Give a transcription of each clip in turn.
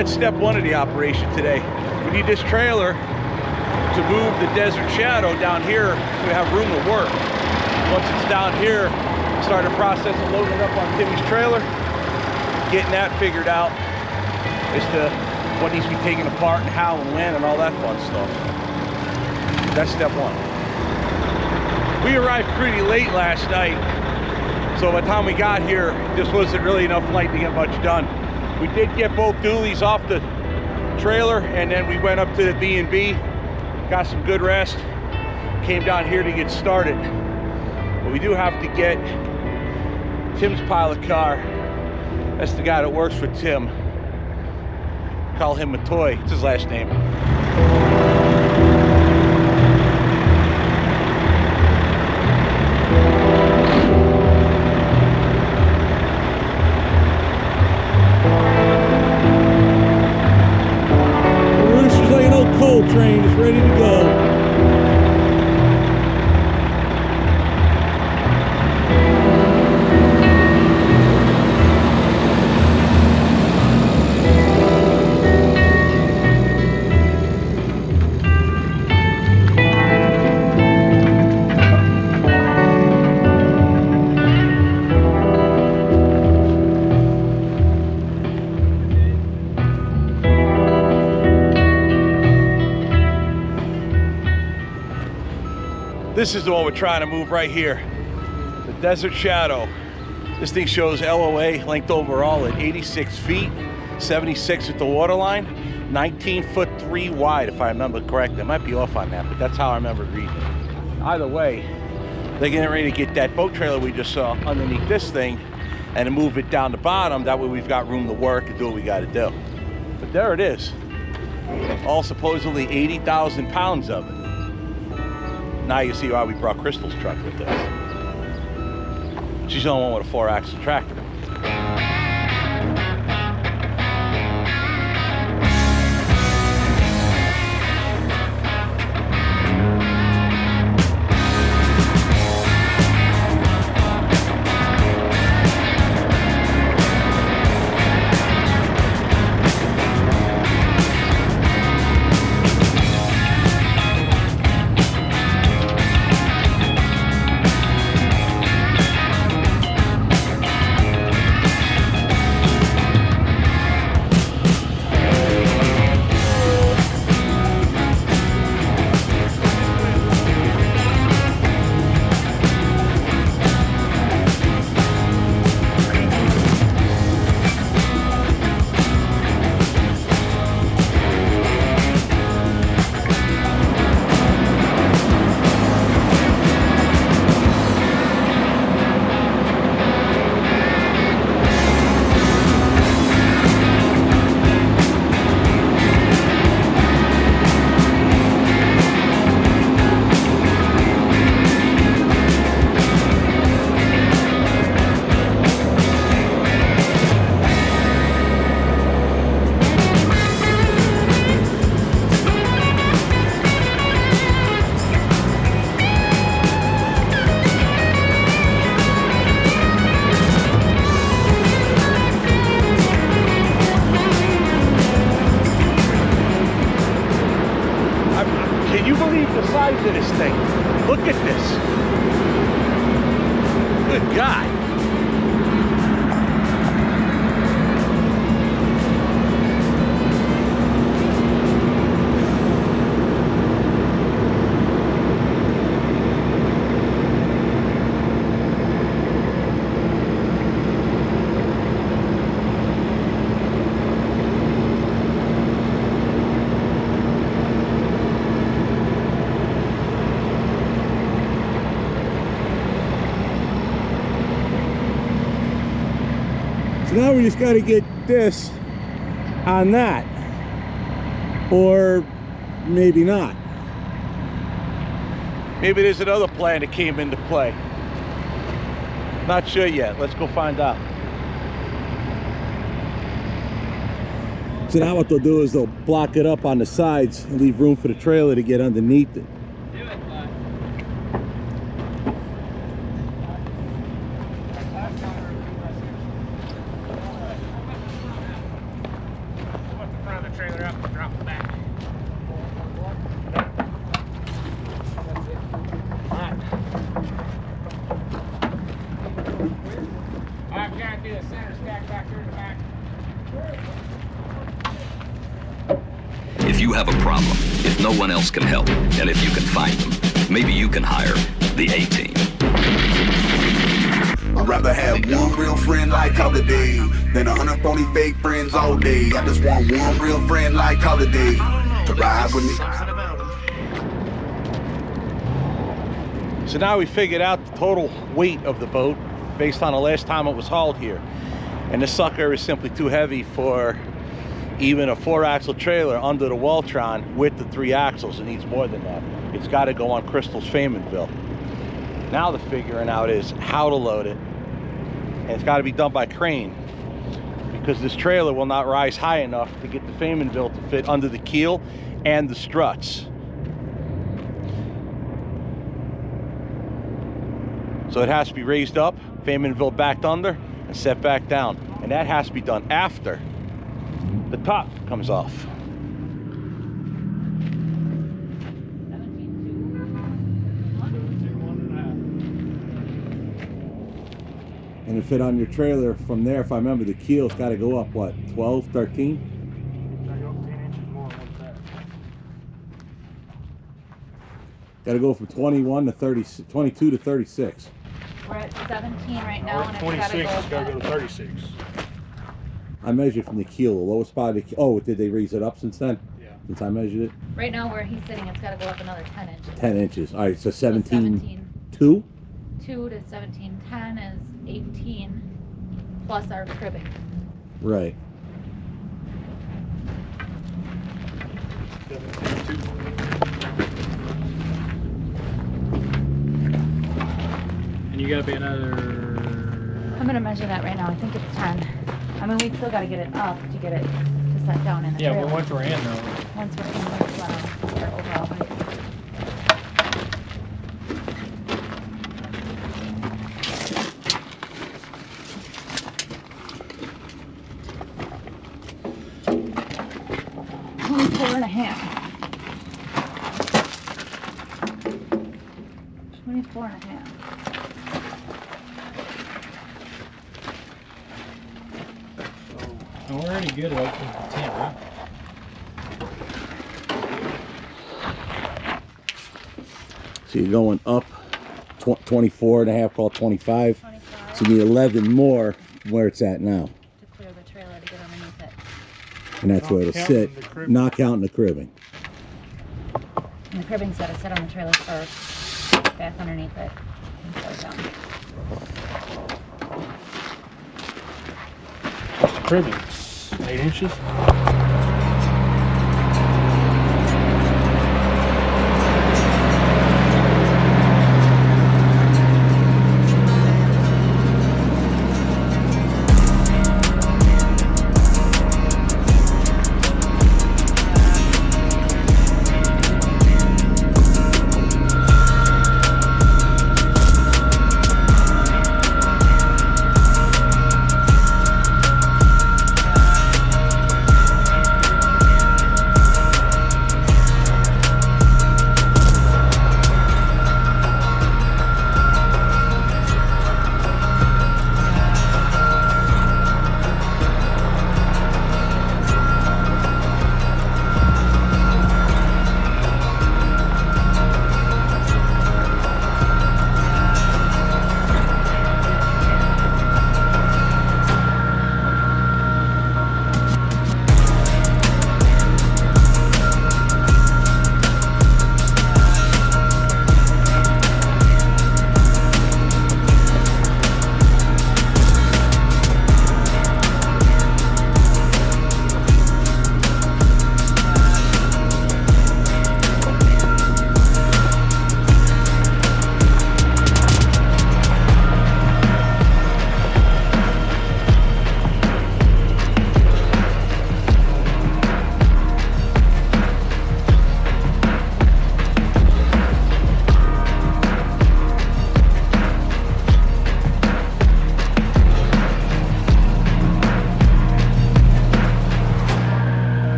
that's step one of the operation today. We need this trailer to move the Desert Shadow down here so we have room to work. Once it's down here, start the process of loading it up on Timmy's trailer, getting that figured out as to what needs to be taken apart and how and when and all that fun stuff. That's step one. We arrived pretty late last night, so by the time we got here, just wasn't really enough light to get much done. We did get both dualies off the trailer, and then we went up to the B&B, got some good rest, came down here to get started. But we do have to get Tim's pilot car. That's the guy that works for Tim. Call him Matoy, it's his last name. Rooster's like an old coal train, it's ready to go. This is the one we're trying to move right here. The Desert Shadow. This thing shows LOA, length overall at 86 feet, 76 at the waterline, 19'3" wide, if I remember correctly. I might be off on that, but that's how I remember reading it. Either way, they're getting ready to get that boat trailer we just saw underneath this thing and to move it down the bottom. That way we've got room to work and do what we got to do. But there it is. All supposedly 80,000 pounds of it. Now you see why we brought Crystal's truck with us. She's the only one with a 4-axle tractor. To this thing. Look at this. Good God. So now we just got to get this on that, or maybe not. Maybe there's another plan that came into play. Not sure yet. Let's go find out. So now what they'll do is they'll block it up on the sides and leave room for the trailer to get underneath it. you have a problem, if no one else can help, and if you can find them, maybe you can hire the A-Team. I'd rather have one real friend like Holiday than 140 fake friends all day. I just want one real friend like Holiday to ride with me. So now we figured out the total weight of the boat based on the last time it was hauled here. And this sucker is simply too heavy for even a 4-axle trailer under the Waltron with the 3 axles. It needs more than that. It's got to go on Crystal's Faymanville. Now the figuring out is how to load it. And it's got to be done by crane, because this trailer will not rise high enough to get the Faymanville to fit under the keel and the struts. So it has to be raised up, Faymanville backed under, and set back down. And that has to be done after the top comes off. And to fit on your trailer from there, if I remember, the keel's got to go up, what, 12, 13? Gotta go up 10 inches more. What's that? Got to go from 21 to 30, 22 to 36. We're at 17 right now, and We're it's at 26, gotta it's gotta go to 36. I measured from the keel, the lowest spot of the keel. Oh, did they raise it up since then? Yeah. Since I measured it? Right now where he's sitting, it's got to go up another 10 inches. 10 inches. All right, so So 17, 2? 2 to 17. 10 is 18 plus our cribbing. Right. 17.2. And you gotta be another. I'm going to measure that right now. I think it's 10. I mean, we still got to get it up to get it to set down in the Yeah, trailer. but once we're in though. Once we're in, it's our overall height. And a half. 24 and a half. And we're already good at 10, right? So you're going up 24 and a half, call it 25. 25. So you need 11 more from where it's at now. To clear the trailer to get underneath it. And that's where it'll sit, not counting the cribbing. And the cribbing's got to sit on the trailer first, back underneath it, and set it down. What's the cribbing? 8 inches?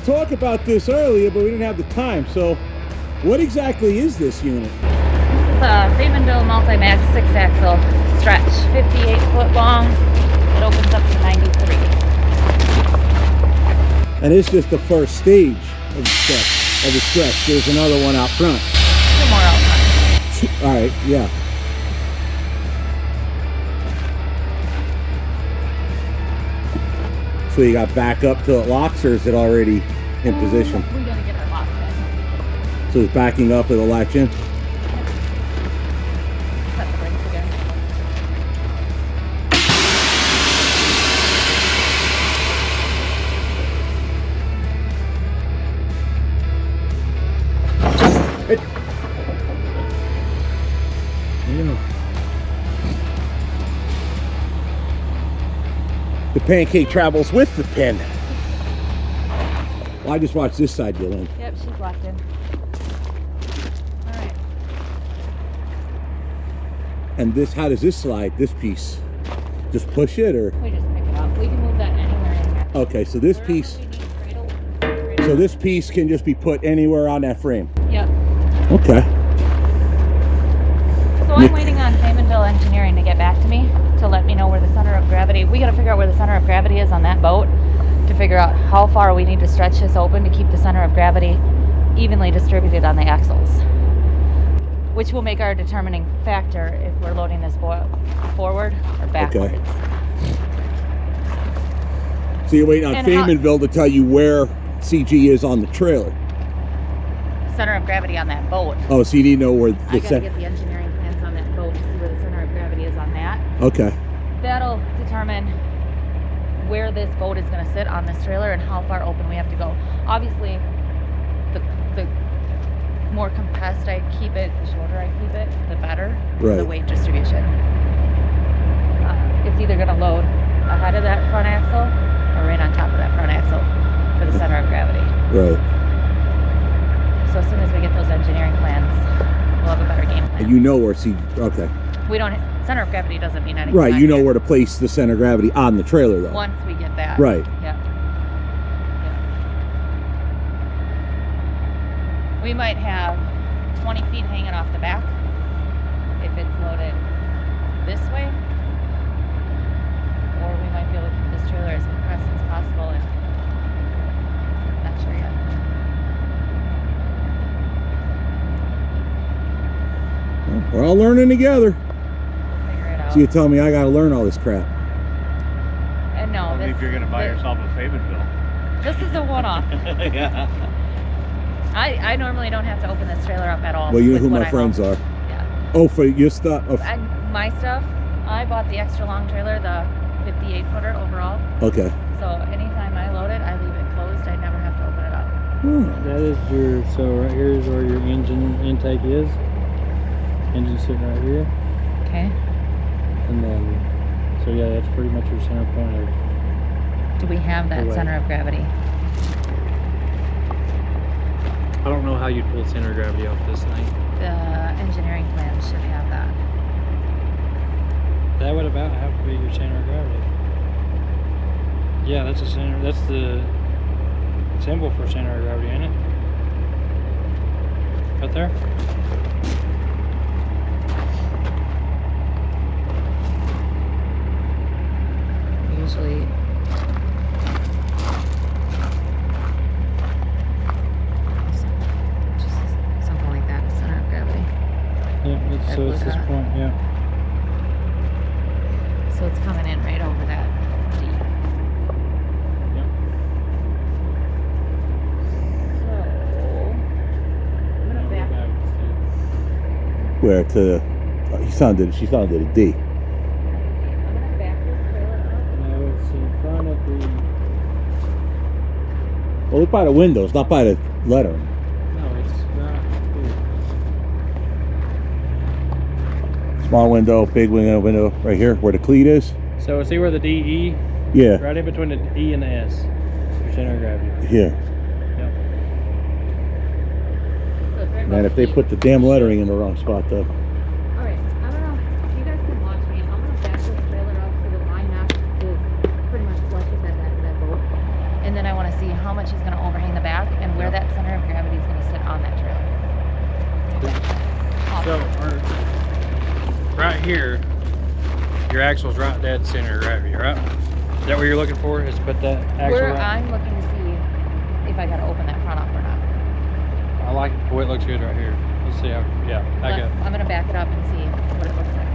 talk about this earlier, but we didn't have the time. So, what exactly is this unit? This is a Peterbilt multi-mag 6-axle stretch, 58 foot long. It opens up to 93. And it's just the first stage of the stretch. There's another one out front. 2 more out front. All right, yeah. So you got back up till it locks, or is it already in position? We gotta get our locks in. So it's backing up, it'll latch in. Set the brakes again. The pancake travels with the pin. Well, I just watched this side deal in. Yep, she's locked in. All right. And this, how does this slide? This piece, just push it, or? We just pick it up. We can move that anywhere in here. Okay, so this Wherever piece, we need cradle. so this piece can just be put anywhere on that frame. Yep. Okay. So I'm waiting on Peterbilt Engineering to get back to me to let me know where the center of gravity. We got to figure out where the center of gravity is on that boat to figure out how far we need to stretch this open to keep the center of gravity evenly distributed on the axles, which will make our determining factor if we're loading this boat forward or backwards. Okay. So you're waiting on And how- Feynmanville to tell you where CG is on the trailer. Center of gravity on that boat. Oh, so you need to know where I the got to get the engineering plans on that boat to see where the center of gravity is on that. Okay. That'll determine where this boat is going to sit on this trailer and how far open we have to go. Obviously, the more compressed I keep it, the shorter I keep it, the better for the Right. weight distribution. It's either going to load ahead of that front axle or right on top of that front axle for the center of gravity. Right. So as soon as we get those engineering plans, we'll have a better game plan. And you know where CG, okay. We don't, center of gravity doesn't mean anything. Right, you know yet. where to place the center of gravity on the trailer though. Once we get that. Right. Yeah. We might have 20 feet hanging off the back if it's loaded this way. Or we might be able to keep this trailer as compressed as possible and not sure yet. Well, we're all learning together. We'll figure it out. So you tell me I gotta learn all this crap. And no, Only if you're going to buy yourself a Feynmanville. this is a one-off. Yeah. I normally don't have to open this trailer up at all. Well, you know with who what my I friends haul. are. Yeah. Oh, for your stuff. Oh, And my stuff, I bought the extra long trailer, the 58 footer overall. okay. So anytime I load it, I leave it closed. I never have to open it up. Hmm. That is your, so right here is where your engine intake is. Engine sitting right here. Okay. And then, so yeah, that's pretty much your center point of, Do we have that Away. center of gravity? I don't know how you'd pull center of gravity off this thing. The engineering plan should have that. That would about have to be your center of gravity. Yeah, that's a center, that's the symbol for center of gravity, ain't it? Right there? Usually. Just something like that, a center of gravity. Yeah, it's, so it's this point, yeah. So it's coming in right over that D. Yep. So I'm gonna back. Where to? She sounded a D. I'm gonna back this trailer up. No, it's in front of the, Well, look by the windows, not by the lettering. no, it's not here. Small window, big window, right here where the cleat is. So see where the DE, Yeah. right in between the E and the S, your center of gravity. Here. Yep. So it's right Man, above if they D. put the damn lettering in the wrong spot though. Alright, I'm gonna, you guys can watch me. I'm gonna back this trailer up so that my nest is pretty much flush with that boat. And then I wanna see how much is gonna overhang the where that center of gravity is going to sit on that trailer. So, right here, your axle's right dead center of gravity, right? Is that what you're looking for? Is to put that axle Where right? I'm looking to see if I got to open that front up or not. I like it. Boy, it looks good right here. Let's see how. Yeah, back up. I'm going to back it up and see what it looks like.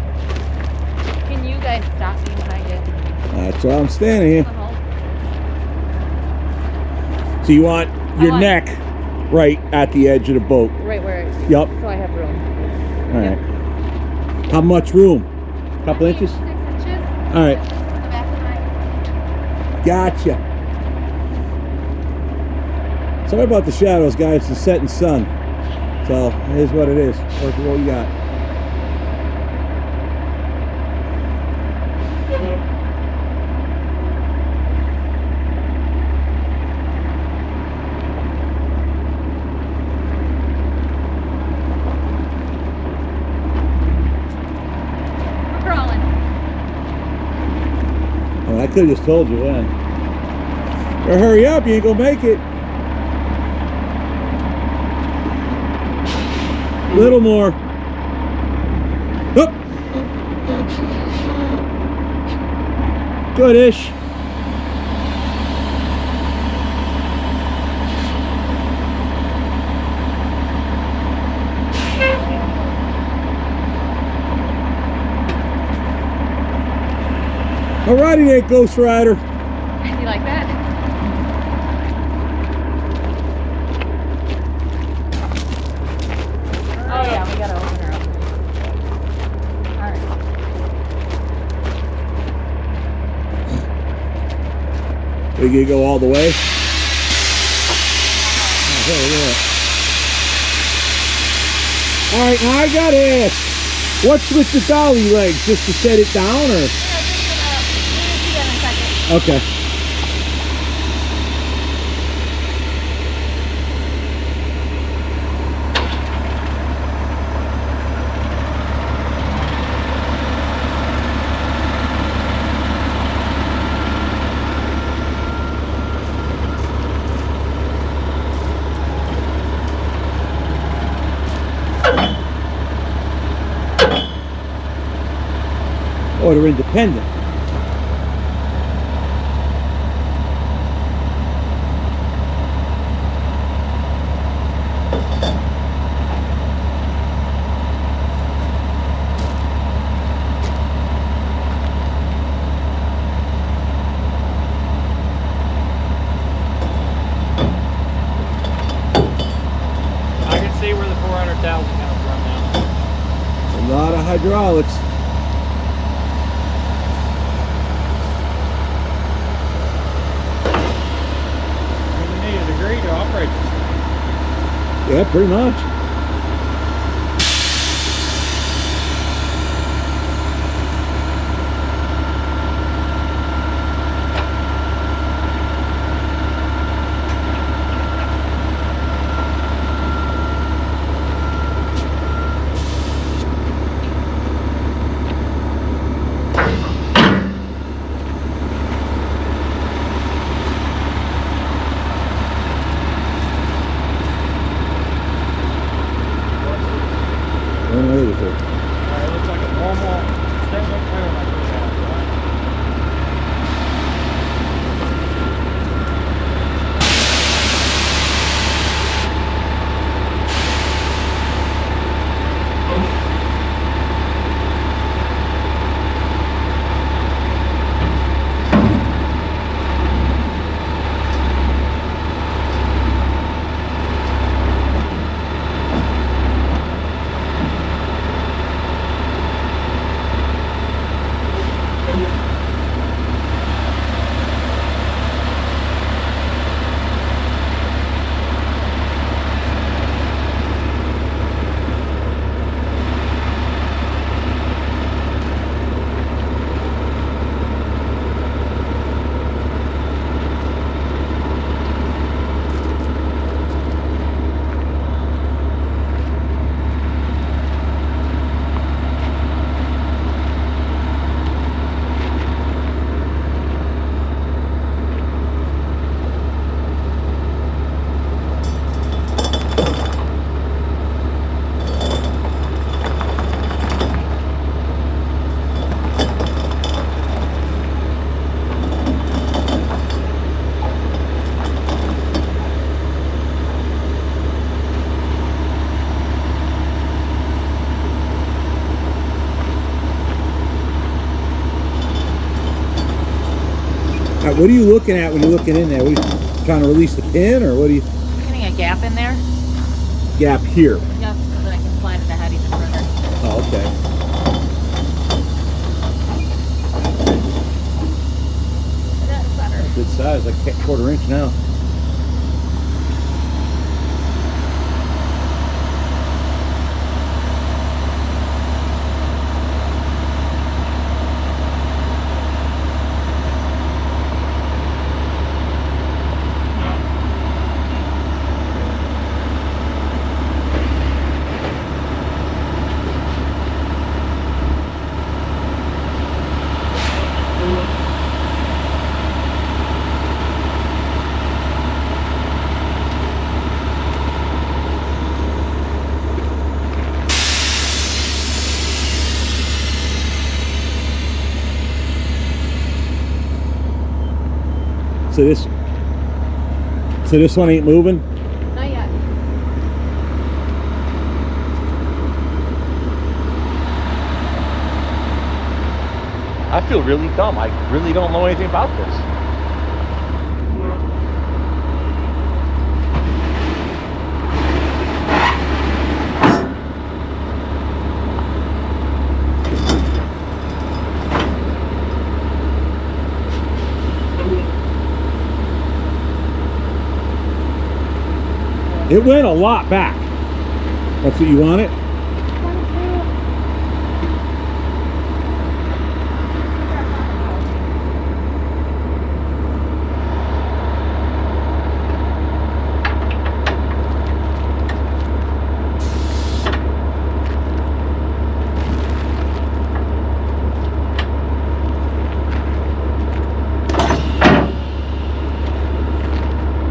Can you guys stop me when I get? That's why I'm standing here. Uh-huh. So you want your want- neck right at the edge of the boat. Right where it is. Yup. So I have room. All right. How much room? Couple inches? 6 inches. All right. The back of my. Gotcha. Sorry about the shadows, guys. It's the setting sun. So here's what it is. Work with what you got. We're crawling. Oh, I could have just told you when. Or hurry up, you ain't gonna make it. Little more. Up. Goodish. Alrighty there, Ghost Rider. You like that? Oh yeah, we gotta open her up. Alright. We gonna go all the way? Oh, alright, now I gotta ask, what's with the dolly legs? Just to set it down, or? Okay. Oh, they're independent. I can see where the 400,000 comes from now. A lot of hydraulics. You need a degree to operate this. Yeah, pretty much. What am I looking for? Alright, looks like a normal step-up trailer like we have, right? What are you looking at when you're looking in there? What are you trying to release the pin, or what are you? Getting a gap in there. Gap here. Yep, so that I can slide it ahead even further. Oh, okay. That's better. Good size, like a 1/4 inch now. So this one ain't moving? Not yet. I feel really dumb. I really don't know anything about this. It went a lot back. That's what you want it?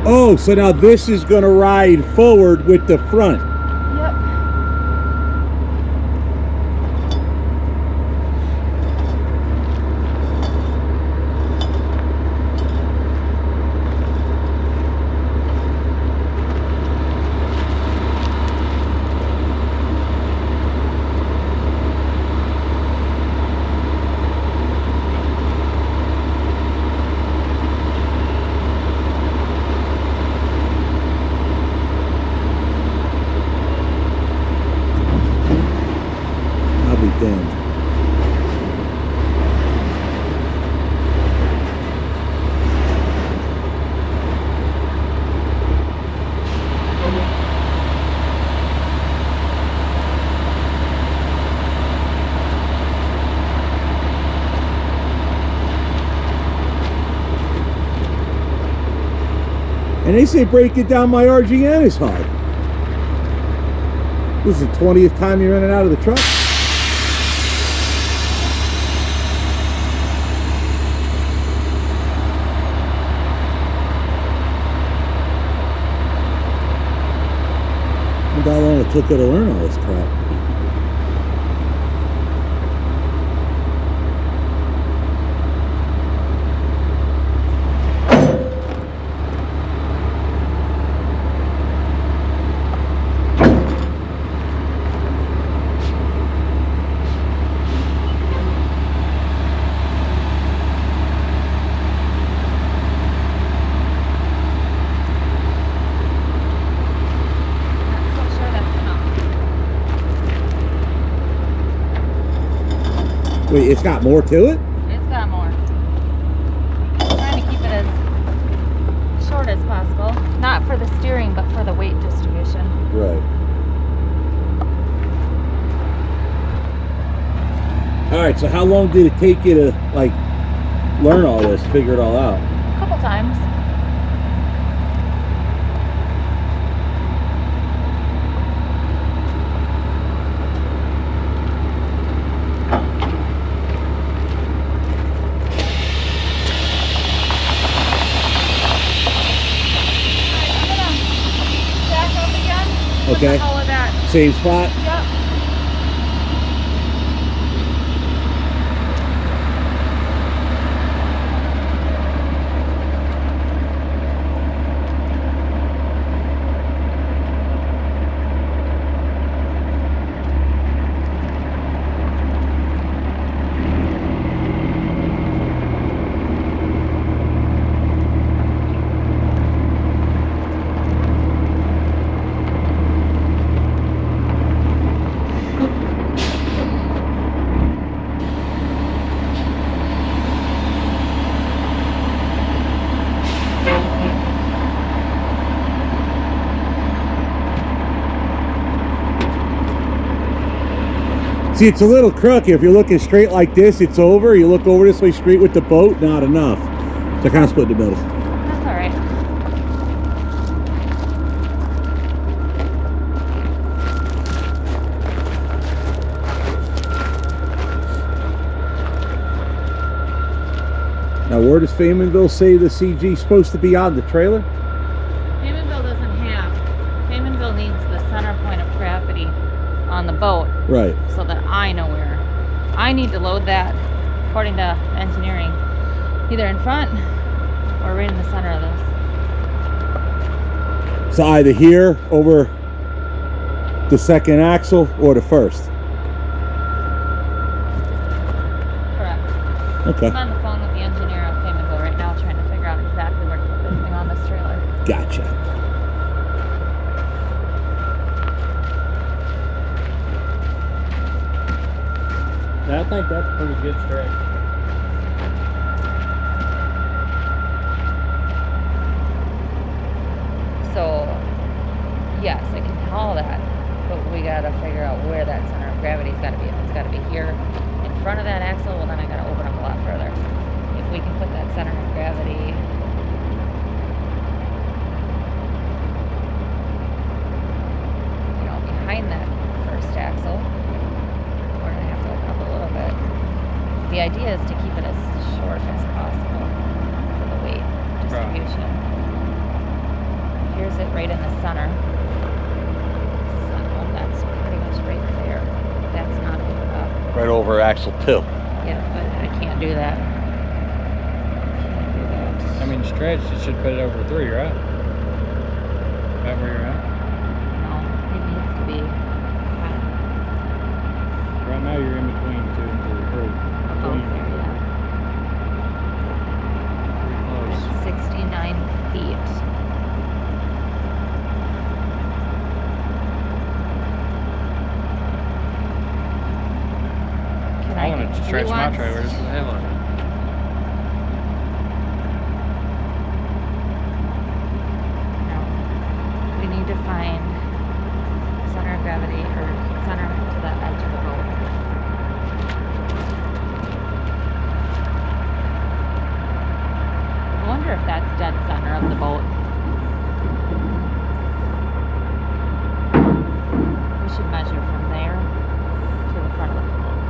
Oh, so now this is going to ride forward with the front. Yep. And they say breaking down my RGN is hard. This is the 20th time you're in and out of the truck? Look how long it took her to learn all this crap. Wait, it's got more to it? It's got more. I'm trying to keep it as short as possible. Not for the steering, but for the weight distribution. Right. Alright, so how long did it take you to, like, learn all this, figure it all out? A couple times. Okay. All of that. Same spot? Yep. See, it's a little crooked. If you're looking straight like this, it's over. You look over this way straight with the boat, not enough. So I kind of split the middle. That's all right. Now, where does Faymanville say the CG is supposed to be on the trailer? Faymanville doesn't have. Faymanville needs the center point of gravity on the boat. Right. So that I know where. I need to load that, according to engineering, either in front or right in the center of this. So either here, over the second axle, or the first. Correct. Okay. I'm on the phone with the engineer of Faymanville right now trying to figure out exactly where to put this thing on this trailer. Gotcha. I think that's a pretty good stretch. So, yes, I can haul that, but we gotta figure out where that center of gravity's gotta be. If it's gotta be here in front of that axle, well then I gotta open up a lot further. If we can put that center of gravity behind that first axle, we're gonna have to open up a little bit. The idea is to keep it as short as possible for the weight distribution. Here's it right in the center. So that's pretty much right there. That's not open up. Right over axle 2. Yeah, but I can't do that. Can't do that. I mean, stretched, it should put it over 3, right? Right where you're at? No, it needs to be Right now you're in between 2 and 3. above there, yeah. Pretty close. 69 feet. Can I I wanted to do stretch my wants- trailer just for the hell of it. No. We need to find center of gravity or center to the edge of the boat. I wonder if that's dead center of the boat. We should measure from there to the front of the boat.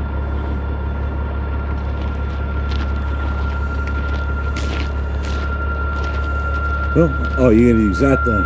Well, oh, you're gonna use that thing.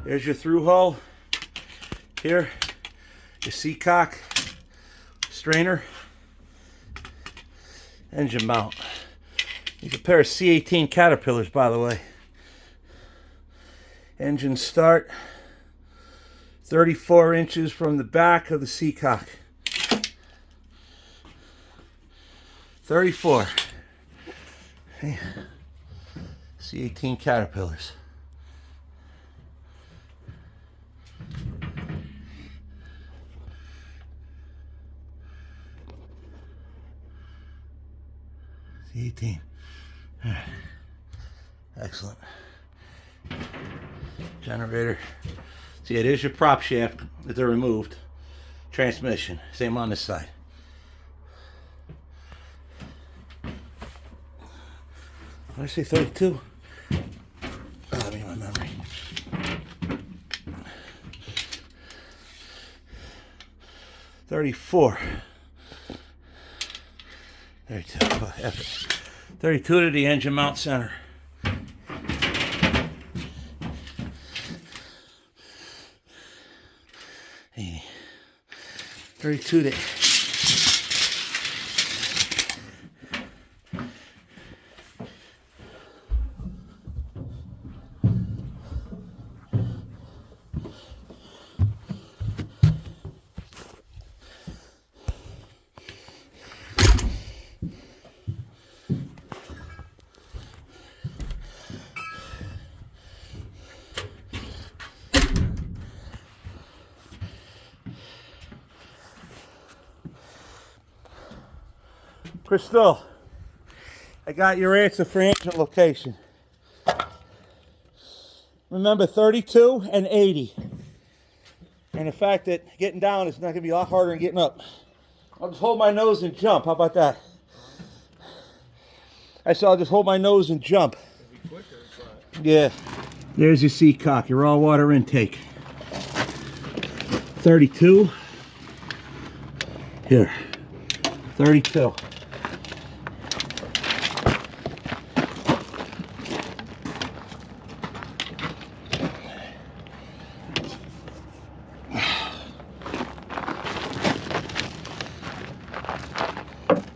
There's your through hull. Here, your seacock, strainer, engine mount. These are a pair of C18 Caterpillars, by the way. Engine start, 34 inches from the back of the seacock. 34. Hey. C18 Caterpillars. C18. All right. Excellent. Generator. See, it is your prop shaft that they're removed. Transmission. Same on this side. What did I say, 32? Oh, let me get my memory. $34. 32. Oh, F it. 32 to the engine mount center. Hey. 32 to Crystal, I got your answer for engine location. Remember 32 and 80. And the fact that getting down is not going to be a lot harder than getting up. I'll just hold my nose and jump. How about that? I said I'll just hold my nose and jump. Yeah. There's your seat cock, your raw water intake. 32. Here. 32.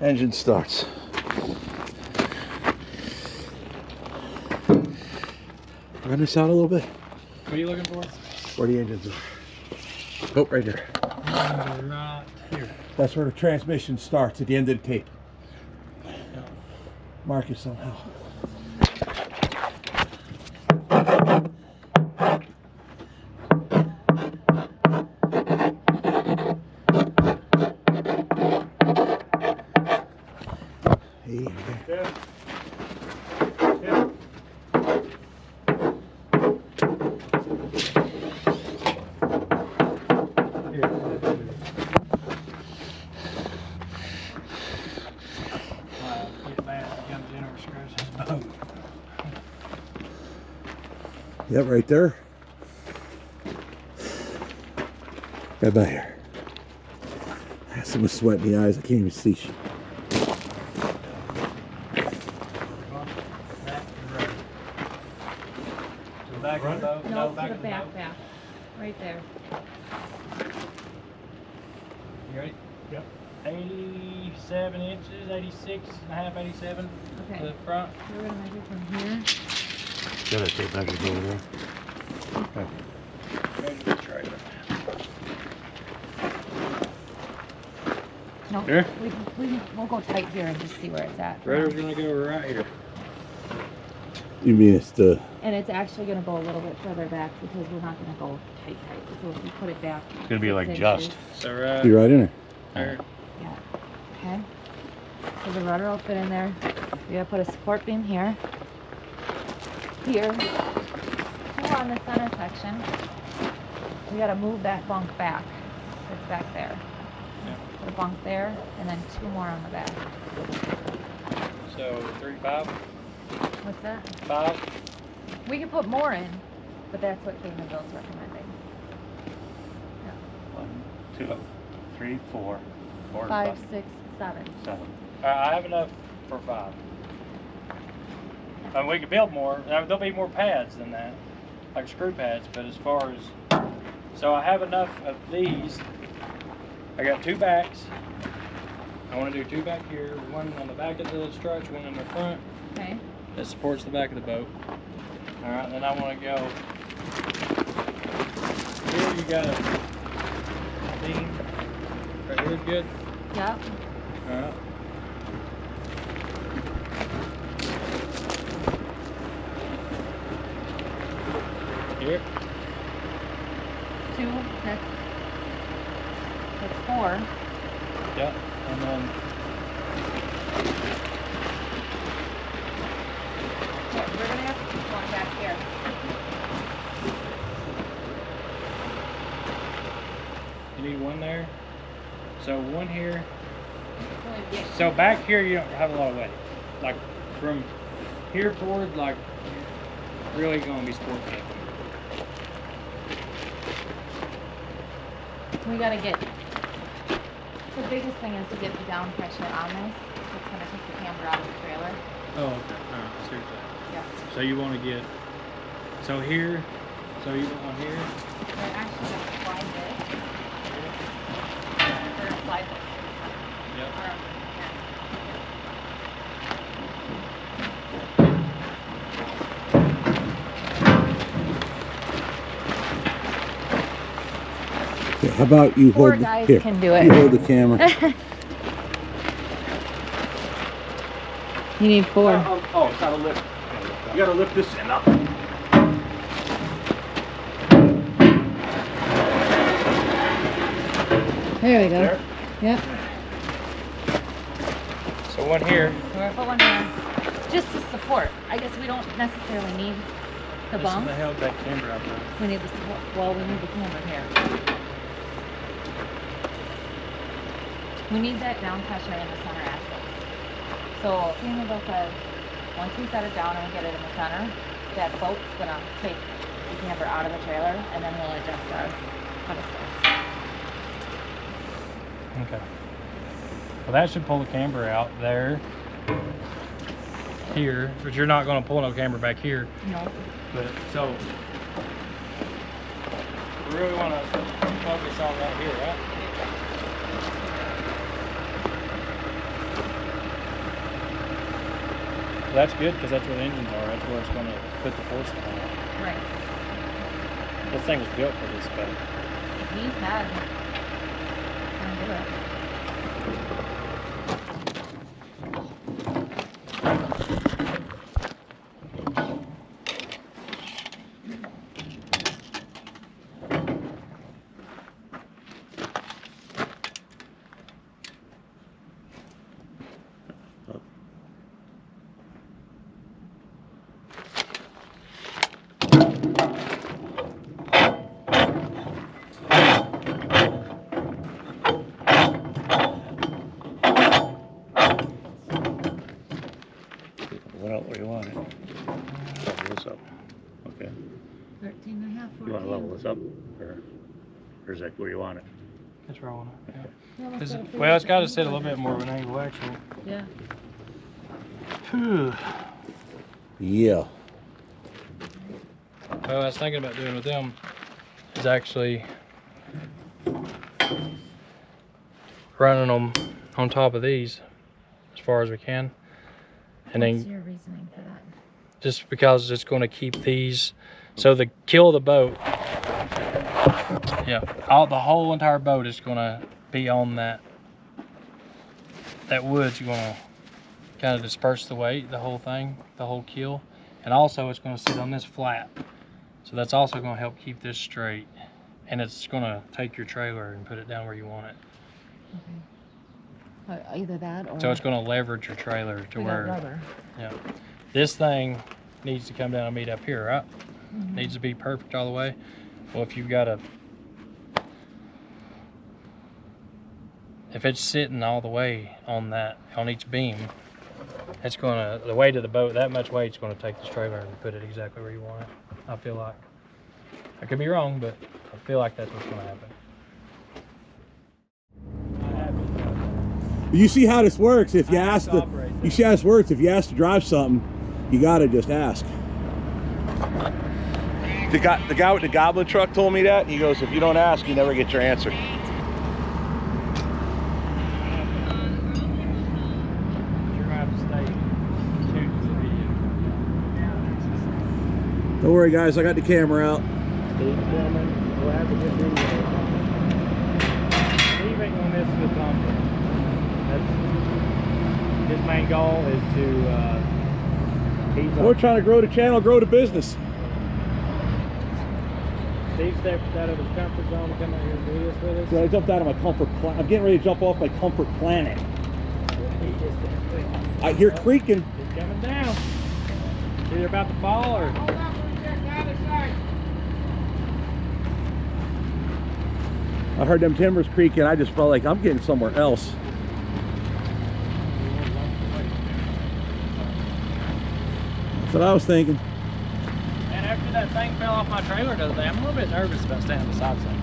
Engine starts. Run this out a little bit. What are you looking for? Where the engines are. Oh, right there. Right here. That's where the transmission starts at the end of the tape. Mark it somehow. Yep, right there. Right by here. I got so much sweat in the eyes, I can't even see shit. Back of the boat? No, back to of the the boat. back. Right there. You ready? Yep. 87 inches, 86 and a half, 87 Okay. to the front. We're gonna measure from here. Got a tape measure over there. Okay. Measure the trailer. No, Here? we'll go tight here and just see where it's at. Trailer's gonna go right here. You mean it's the... And it's actually gonna go a little bit further back because we're not gonna go tight. So if you put it back, It's gonna be like 6 just. inches. So right Be right in there. there. Yeah. Okay. So the rudder will fit in there. We gotta put a support beam here. Here. 2 on the center section. We gotta move that bunk back. It's back there. Put a bunk there, and then 2 more on the back. So 3.5, What's that? 5. We could put more in, but that's what Cabover's recommending. 1, 2, 3, 4, 4, 5, 6, 7. 7. I have enough for 5. I mean, we could build more. There'll be more pads than that, like screw pads. But as far as, so I have enough of these. I got 2 backs. I want to do 2 back here, 1 on the back of the structure, 1 in the front. Okay. That supports the back of the boat. All right, then I want to go here. You got a beam right here's good. Yep. All right. Here. 2. That's 4. Yep. And then Yeah, we're gonna have to keep one back here. you need 1 there. So 1 here. Only get So back here you don't have a lot of weight. Like from here forward, like really gonna be sport camping. We gotta get, the biggest thing is to get the down pressure on this. It's gonna take the camber out of the trailer. Oh, okay. All right. Seriously. Yeah. So you want to get, so here, so you want one here. We're actually gonna slide this. We're gonna slide this. Yep. Okay, how about you 4 hold guys here, can do it. you hold the camera. You need 4. Oh, it's gotta lift. You gotta lift this end up. There we go. There. Yep. So Put one here. So we're gonna put one here, just to support. I guess we don't necessarily need the This is bump. the hell that camber out there. We need the support. Well, we need the camber here. We need that down pressure in the center axis. So Peterbilt says, once we set it down and we get it in the center, that boat's gonna take the camber out of the trailer, and then we'll adjust our pedestals. Okay. Well, that should pull the camber out there, here, but you're not going to pull no camber back here. No. But so we really want to focus on right here, right? Well, that's good because that's where the engines are. That's where it's going to put the force on. Right. This thing was built for this spec. He said, I'm do it. What do you want it? Level this up. Okay. 13 and a half, 14. You want to level this up? Or is that where you want it? That's where I want it. Okay. Yeah, let's get it Well, it's got to figured sit a out. little bit more of an angle, actually. Yeah. Whew. Yeah. Well, I was thinking about doing with them is actually running them on top of these as far as we can. And What's then your reasoning for that? just because it's going to keep these, so the kill of the boat, yeah, the whole entire boat is going to be on that wood's going to kind of disperse the weight, the whole thing, the whole keel. And also it's going to sit on this flat. So that's also going to help keep this straight. And it's going to take your trailer and put it down where you want it. Okay. Either that or... So it's going to leverage your trailer to we got where, rubber. yeah. This thing needs to come down and meet up here, right? Mm-hmm. Needs to be perfect all the way. Well, if you've got if it's sitting all the way on each beam, it's gonna, the weight of the boat, that much weight's gonna take this trailer and put it exactly where you want it. I feel like. I could be wrong, but I feel like that's what's gonna happen. You see how this works. If you ask you see how this works. If you ask to drive something, you gotta just ask. The guy with the goblin truck told me that. He goes, if you don't ask, you never get your answer. Don't worry, guys. I got the camera out. Steve filming. We'll have a good video. Steve ain't gonna miss with Thompson. That's his main goal is to. We're trying to grow the channel, grow the business. Steve stepped out of his comfort zone to come out here and do this with us. So I jumped out of my comfort planet. I'm getting ready to jump off my comfort planet. He just, I hear creaking. it's coming down. It's either about to fall or. I heard them timbers creaking. I just felt like I'm getting somewhere else. That's what I was thinking. And after that thing fell off my trailer the other day, I'm a little bit nervous about standing beside something.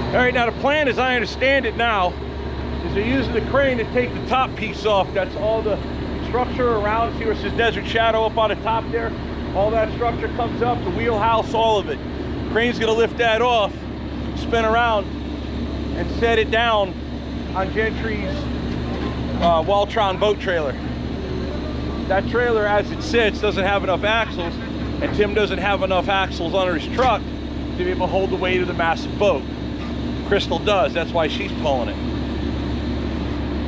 All right, now the plan, as I understand it now, is they're using the crane to take the top piece off. That's all the structure around. See where it says Desert Shadow up on the top there? All that structure comes up, the wheelhouse, all of it. Crane's gonna lift that off, spin around, and set it down on Gentry's Waltron boat trailer. That trailer, as it sits, doesn't have enough axles, and Tim doesn't have enough axles under his truck to be able to hold the weight of the massive boat. Crystal does, that's why she's pulling it.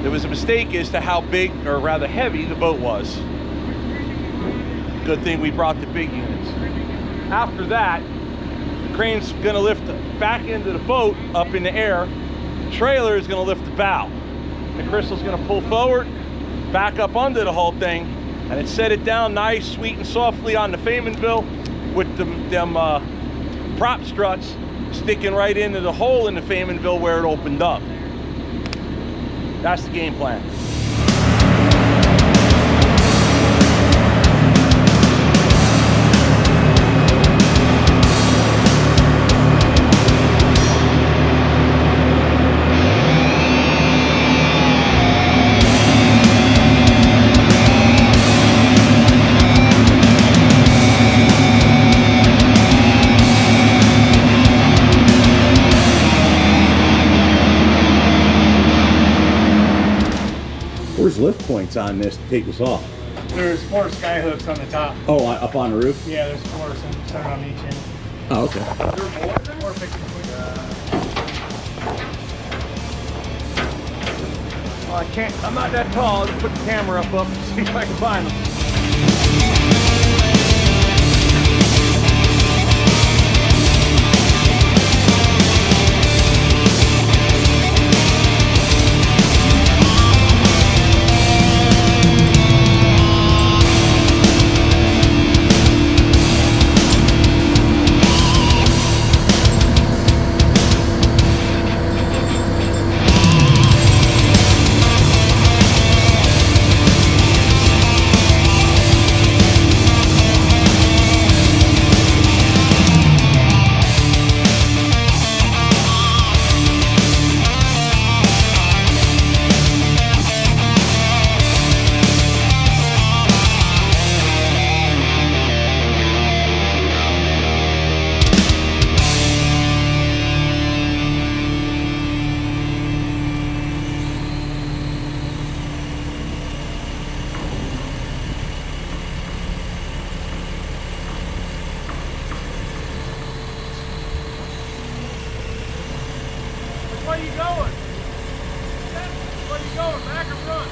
There was a mistake as to how big, or rather heavy, the boat was. good thing we brought the big units. After that, the crane's gonna lift the back end of the boat up in the air. The trailer is gonna lift the bow. The Crystal's gonna pull forward, back up under the whole thing, and it set it down nice, sweet and softly on the Faymanville with them prop struts sticking right into the hole in the Faymanville where it opened up. That's the game plan. Where's lift points on this to take this off? There's 4 sky hooks on the top. Oh, up on the roof? Yeah, there's 4 centered on each end. Oh, okay. Four fixing points. Well, I can't, I'm not that tall. I'll just put the camera up and see if I can find them. Where you going? Where you going? Back or front?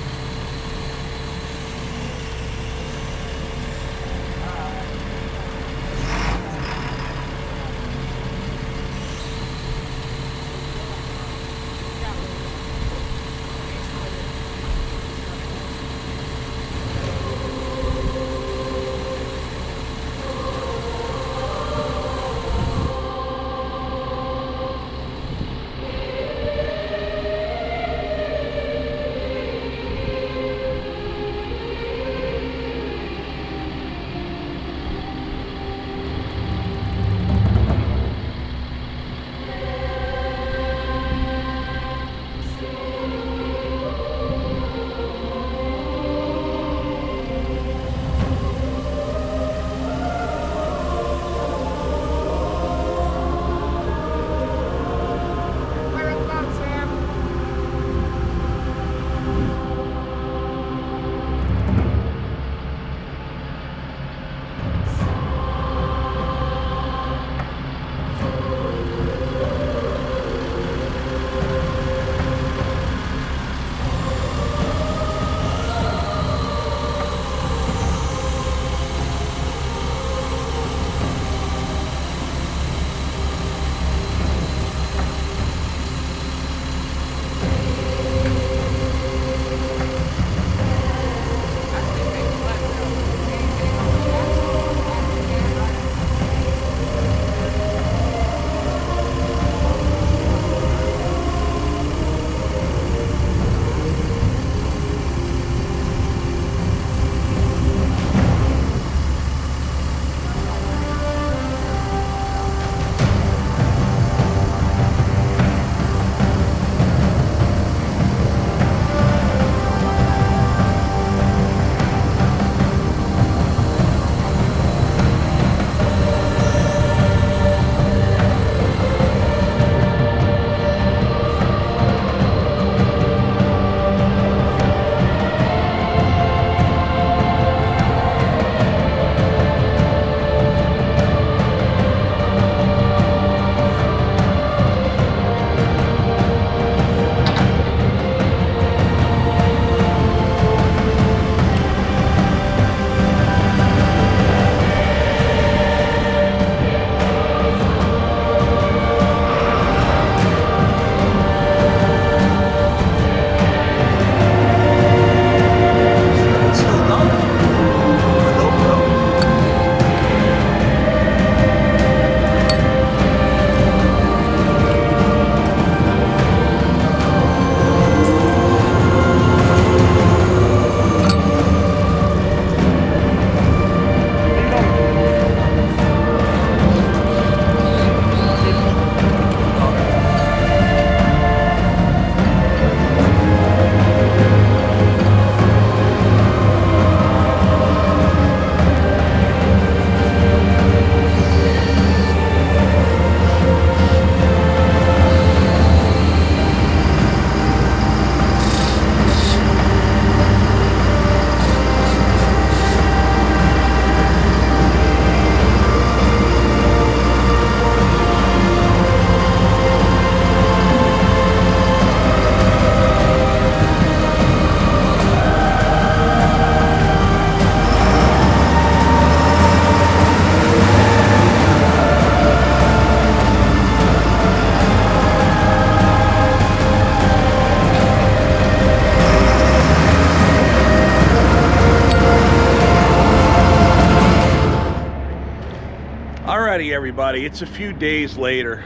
everybody, it's a few days later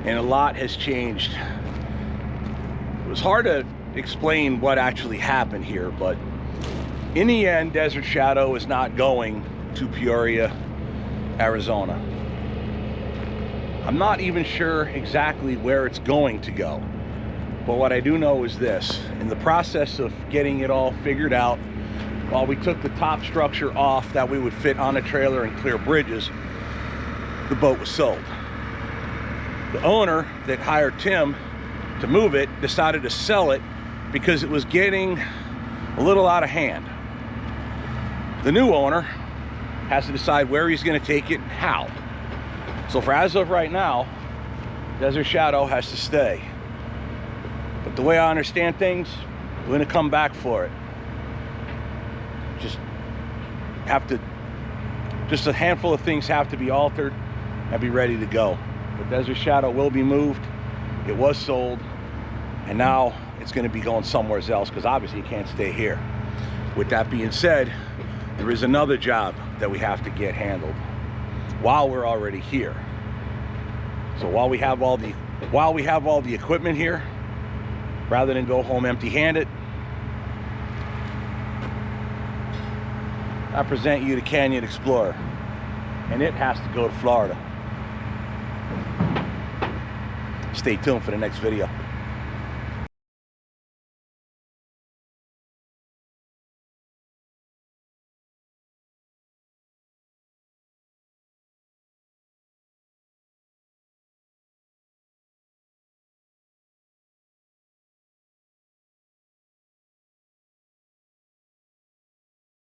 and a lot has changed. It was hard to explain what actually happened here, but in the end, Desert Shadow is not going to Peoria, Arizona. I'm not even sure exactly where it's going to go, but what I do know is this: in the process of getting it all figured out, while we took the top structure off that we would fit on a trailer and clear bridges, the boat was sold. The owner that hired Tim to move it decided to sell it because it was getting a little out of hand. The new owner has to decide where he's going to take it and how. So for as of right now, Desert Shadow has to stay. But the way I understand things, we're going to come back for it. Just a handful of things have to be altered and be ready to go. But Desert Shadow will be moved. It was sold, and now it's going to be going somewhere else because obviously it can't stay here. With that being said, there is another job that we have to get handled while we're already here. So while we have all the equipment here, rather than go home empty-handed, I present you the Canyon Explorer, and it has to go to Florida. Stay tuned for the next video.